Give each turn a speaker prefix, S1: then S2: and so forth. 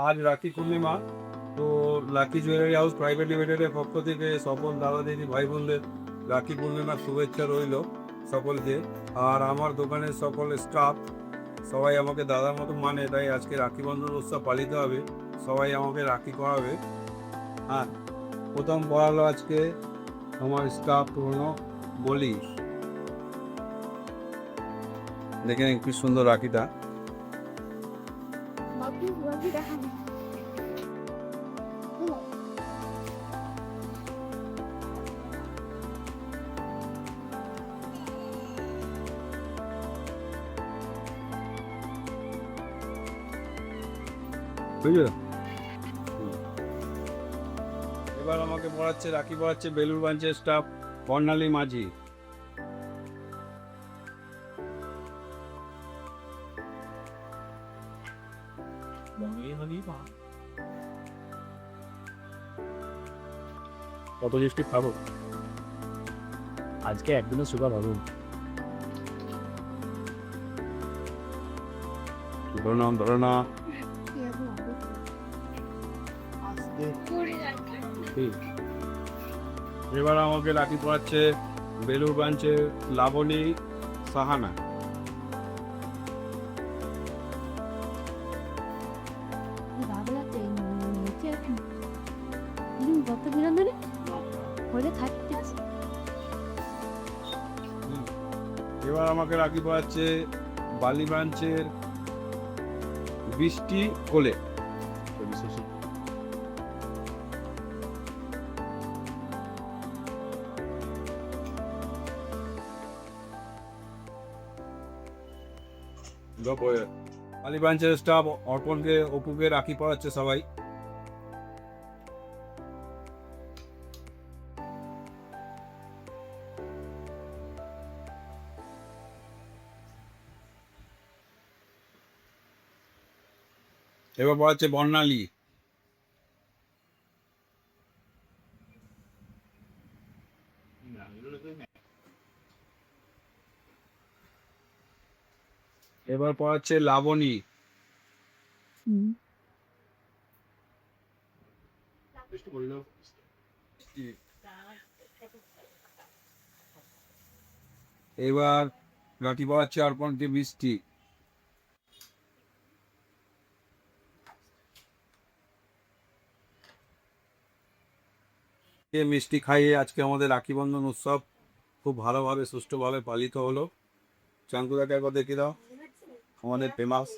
S1: আজ রাখি পূর্ণিমা। তো lucky jewellery house private লিমিটেডের পক্ষ থেকে সকল দাদা দিদি ভাই বোনদের রাখি পূর্ণিমার শুভেচ্ছা রইল সকলকে। আর আমার দোকানের সকল স্টাফ সবাই আমাকে দাদার মতো মানে, তাই আজকে রাখি বন্ধন উৎসব পালিত হবে। সবাই আমাকে রাখি করাবে। হ্যাঁ, প্রথম পড়ালো আজকে আমার স্টাফ পুরনো বলি। দেখেন কি সুন্দর রাখিটা। বুঝলো? এবার আমাকে পড়াচ্ছে, রাখি পড়াচ্ছে বেলুর ব্রাঞ্চের স্টাফ বর্ণালী মাঝি।
S2: কত লিপস্টিক খাবো আজকে? একদিনও সুগার হবে
S1: ধরো না, ধরো না। এবার আমাকে রাখি পড়াচ্ছে বেলুর ব্রাঞ্চের লাবণী সাহানা। এবার আমাকে রাখি পড়াচ্ছে বালি ব্রাঞ্চের বৃষ্টি কোলে। বালি ব্রাঞ্চের স্টাফ অর্পণকে অপুকে রাখি পড়াচ্ছে সবাই। এবার পড়াচ্ছে বর্ণালী। এবার পড়াচ্ছে লাবণী। এবার রাখি পড়াচ্ছে অর্পণকে বৃষ্টি। মিষ্টি খাইয়ে আজকে আমাদের রাখি বন্ধন উৎসব খুব ভালোভাবে সুষ্ঠুভাবে পালিত হলো। চাঙ্কুদাকে একবার দেখিয়ে দাও, আমাদের ফেমাস।